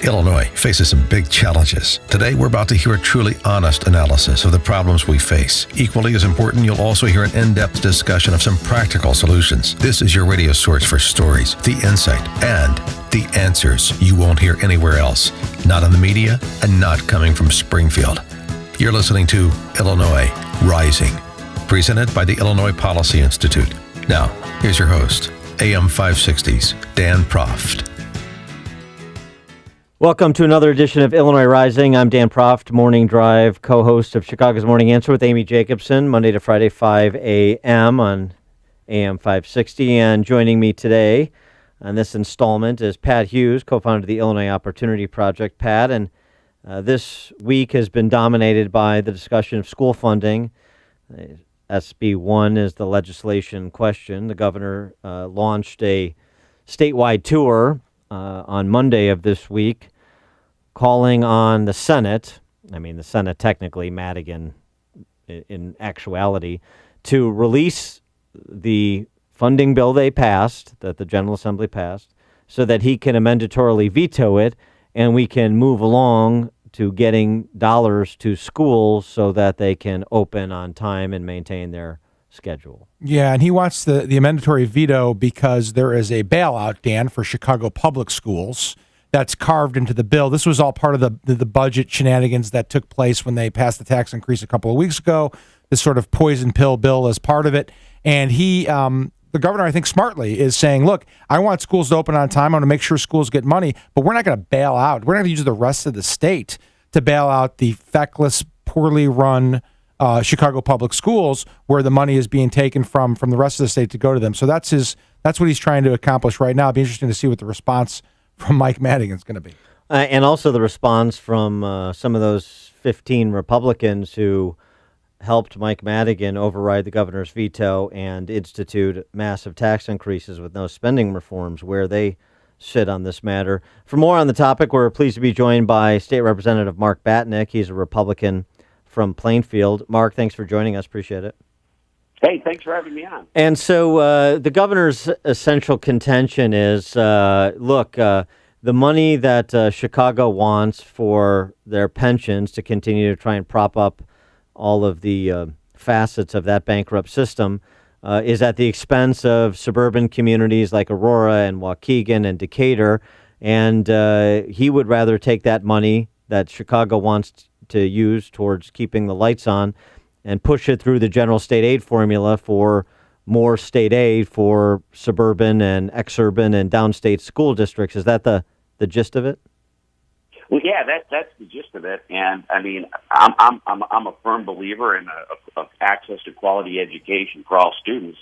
Illinois faces some big challenges. Today, we're about to hear a truly honest analysis of the problems we face. Equally as important, you'll also hear an in-depth discussion of some practical solutions. This is your radio source for stories, the insight, and the answers you won't hear anywhere else. Not in the media and not coming from Springfield. You're listening to Illinois Rising, presented by the Illinois Policy Institute. Now, here's your host, AM 560's Dan Proft. Welcome to another edition of Illinois Rising. I'm Dan Proft, Morning Drive, co-host of Chicago's Morning Answer with Amy Jacobson, Monday to Friday, 5 a.m. on AM 560. And joining me today on this installment is Pat Hughes, co-founder of the Illinois Opportunity Project. Pat, and this week has been dominated by the discussion of school funding. SB 1 is the legislation question. The governor launched a statewide tour on Monday of this week, calling on the Senate, the Senate technically, Madigan in actuality, to release the funding bill they passed, that the General Assembly passed, so that he can mandatorily veto it, and we can move along to getting dollars to schools so that they can open on time and maintain their schedule. Yeah, and he wants the mandatory veto because there is a bailout, Dan, for Chicago public schools that's carved into the bill. This was all part of the budget shenanigans that took place when they passed the tax increase a couple of weeks ago. This sort of poison pill bill is part of it. And he, the governor, I think smartly, is saying, look, I want schools to open on time. I want to make sure schools get money, but we're not going to bail out. We're not going to use the rest of the state to bail out the feckless, poorly run Chicago public schools where the money is being taken from the rest of the state to go to them. So that's what he's trying to accomplish right now. It'll be interesting to see what the response from Mike Madigan is going to be. And also the response from some of those 15 Republicans who helped Mike Madigan override the governor's veto and institute massive tax increases with no spending reforms, where they sit on this matter. For more on the topic, we're pleased to be joined by State Representative Mark Batnick. He's a Republican from Plainfield. Mark, thanks for joining us. Appreciate it. Hey, thanks for having me on. And so the governor's essential contention is, the money that Chicago wants for their pensions to continue to try and prop up all of the facets of that bankrupt system is at the expense of suburban communities like Aurora and Waukegan and Decatur. And he would rather take that money that Chicago wants to use towards keeping the lights on and push it through the general state aid formula for more state aid for suburban and exurban and downstate school districts. Is that the gist of it? Well, yeah, that's the gist of it. And I mean, I'm a firm believer in of access to quality education for all students.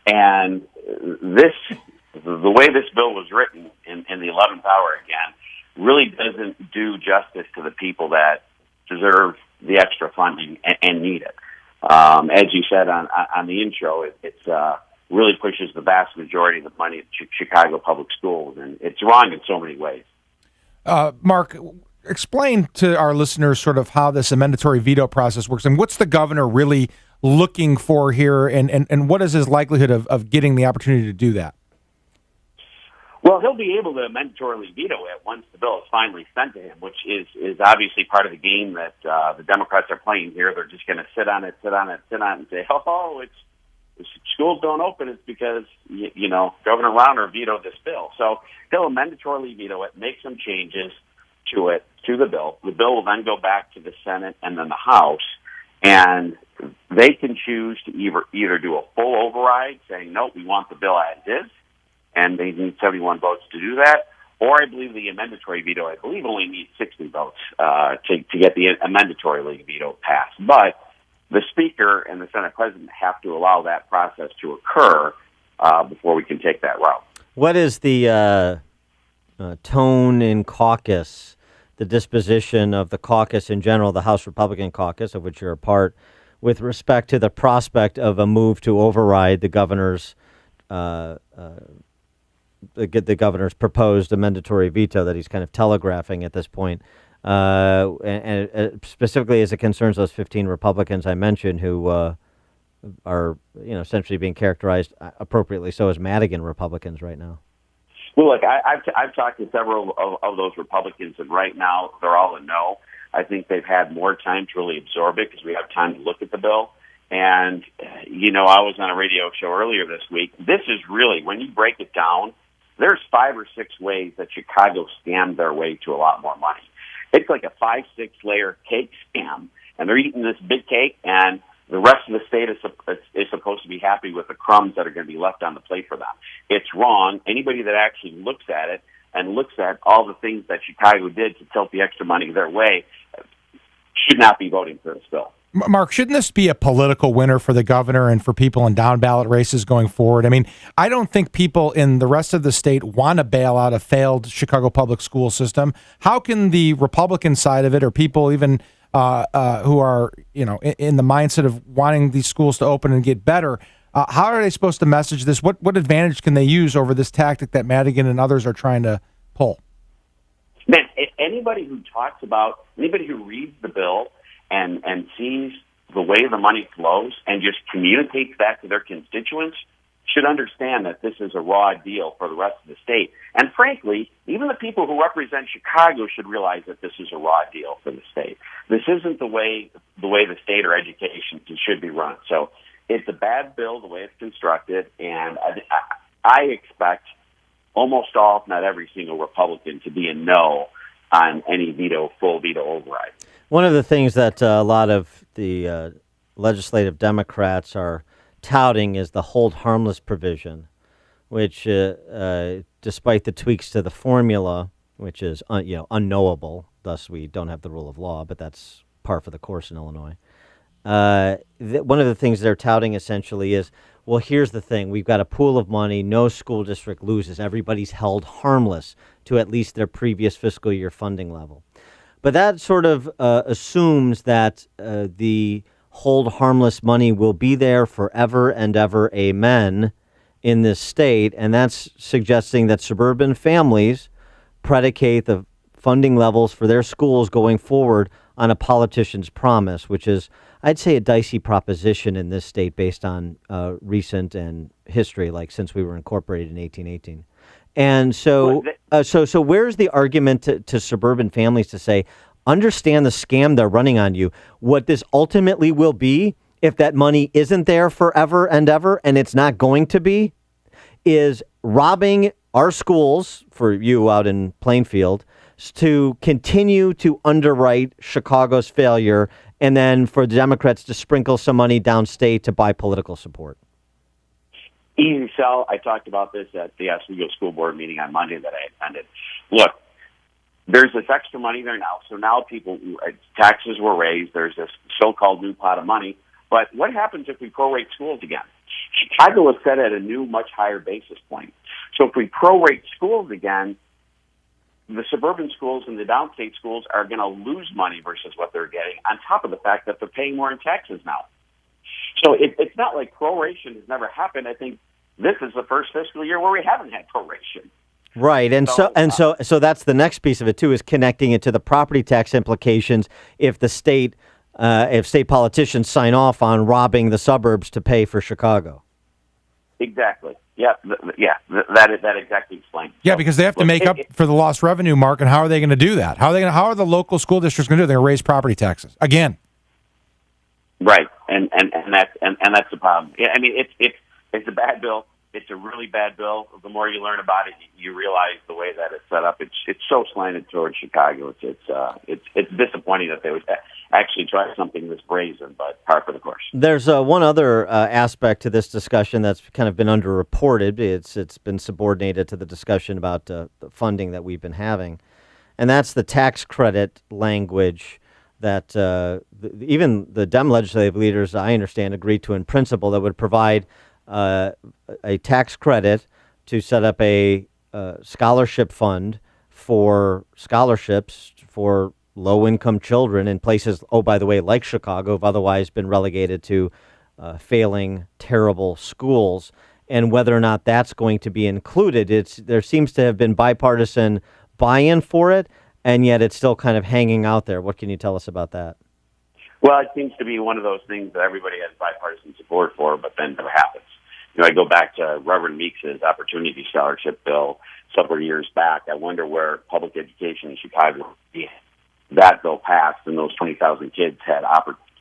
And the way this bill was written in the 11th hour again really doesn't do justice to the people that deserve the extra funding and need it. As you said on the intro, it's really pushes the vast majority of the money to Chicago public schools, and it's wrong in so many ways. Mark, explain to our listeners sort of how this mandatory veto process works, and what's the governor really looking for here, and what is his likelihood of getting the opportunity to do that? Well, he'll be able to mandatorily veto it once the bill is finally sent to him, which is obviously part of the game that the Democrats are playing here. They're just going to sit on it, and say, oh, if schools don't open, it's because, Governor Rauner vetoed this bill. So he'll mandatorily veto it, make some changes to the bill. The bill will then go back to the Senate and then the House, and they can choose to either do a full override, saying, no, we want the bill as is, and they need 71 votes to do that. Or I believe the mandatory veto, only needs 60 votes to get the mandatorily veto passed. But the Speaker and the Senate President have to allow that process to occur before we can take that route. What is the tone in caucus, the disposition of the caucus in general, the House Republican caucus, of which you're a part, with respect to the prospect of a move to override the governor's the governor's proposed mandatory veto that he's kind of telegraphing at this point, and specifically as it concerns those 15 Republicans I mentioned who are essentially being characterized appropriately so as Madigan Republicans right now? Well, look, I've talked to several of those Republicans, and right now they're all a no. I think they've had more time to really absorb it because we have time to look at the bill. And, I was on a radio show earlier this week. This is really, when you break it down, there's 5 or 6 ways that Chicago scammed their way to a lot more money. It's like a 5-6 layer cake scam, and they're eating this big cake, and the rest of the state is supposed to be happy with the crumbs that are going to be left on the plate for them. It's wrong. Anybody that actually looks at it and looks at all the things that Chicago did to tilt the extra money their way should not be voting for this bill. Mark, shouldn't this be a political winner for the governor and for people in down ballot races going forward? I mean, I don't think people in the rest of the state want to bail out a failed Chicago public school system. How can the Republican side of it, or people even who are, in the mindset of wanting these schools to open and get better, how are they supposed to message this? What advantage can they use over this tactic that Madigan and others are trying to pull? Man, anybody who reads the bill and sees the way the money flows and just communicates that to their constituents should understand that this is a raw deal for the rest of the state. And frankly, even the people who represent Chicago should realize that this is a raw deal for the state. This isn't the way the state or education should be run. So it's a bad bill the way it's constructed, and I expect almost all, if not every single Republican, to be a no on any full veto override. One of the things that a lot of the legislative Democrats are touting is the hold harmless provision, which, despite the tweaks to the formula, which is unknowable, thus we don't have the rule of law, but that's par for the course in Illinois. One of the things they're touting essentially is, well, here's the thing. We've got a pool of money. No school district loses. Everybody's held harmless to at least their previous fiscal year funding level. But that sort of assumes that the hold harmless money will be there forever and ever, amen, in this state. And that's suggesting that suburban families predicate the funding levels for their schools going forward on a politician's promise, which is, I'd say, a dicey proposition in this state based on recent and history, like since we were incorporated in 1818. And so where's the argument to suburban families to say, understand the scam they're running on you? What this ultimately will be, if that money isn't there forever and ever, and it's not going to be, is robbing our schools, for you out in Plainfield, to continue to underwrite Chicago's failure, and then for the Democrats to sprinkle some money downstate to buy political support. Easy sell. I talked about this at the Oswego School Board meeting on Monday that I attended. Look, there's this extra money there now, so now taxes were raised. There's this so-called new pot of money. But what happens if we prorate schools again? Chicago is set at a new, much higher basis point. So if we prorate schools again, the suburban schools and the downstate schools are going to lose money versus what they're getting, on top of the fact that they're paying more in taxes now. So it's not like proration has never happened. I think this is the first fiscal year where we haven't had proration. Right, and so that's the next piece of it too, is connecting it to the property tax implications if the state, if state politicians sign off on robbing the suburbs to pay for Chicago. Exactly. Yeah, that exactly explains. Yeah, because they have to make up for the lost revenue, Mark. And how are they going to do that? How are the local school districts going to do it? They're going to raise property taxes again. Right, and that's the problem. Yeah, I mean it's a bad bill. It's a really bad bill. The more you learn about it, you realize the way that it's set up. It's so slanted towards Chicago. It's disappointing that they would actually try something this brazen, but par for the course. There's one other aspect to this discussion that's kind of been underreported. It's been subordinated to the discussion about the funding that we've been having, and that's the tax credit language that even the Dem legislative leaders, I understand, agreed to in principle, that would provide a tax credit to set up a scholarship fund for scholarships for low-income children in places, oh, by the way, like Chicago, have otherwise been relegated to failing, terrible schools. And whether or not that's going to be included, there seems to have been bipartisan buy-in for it, and yet it's still kind of hanging out there. What can you tell us about that? Well, it seems to be one of those things that everybody has bipartisan support for, but then never happens. I go back to Reverend Meeks' Opportunity Scholarship bill several years back. I wonder where public education in Chicago would be. That bill passed, and those 20,000 kids had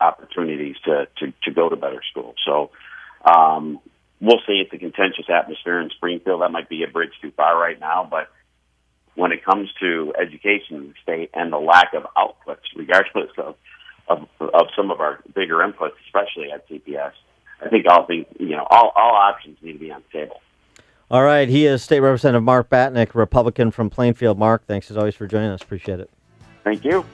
opportunities to go to better schools. So we'll see. It's a contentious atmosphere in Springfield. That might be a bridge too far right now, but when it comes to education in the state and the lack of outputs, regardless of some of our bigger inputs, especially at CPS, I think all options need to be on the table. All right. He is State Representative Mark Batnick, Republican from Plainfield. Mark, thanks as always for joining us. Appreciate it. Thank you.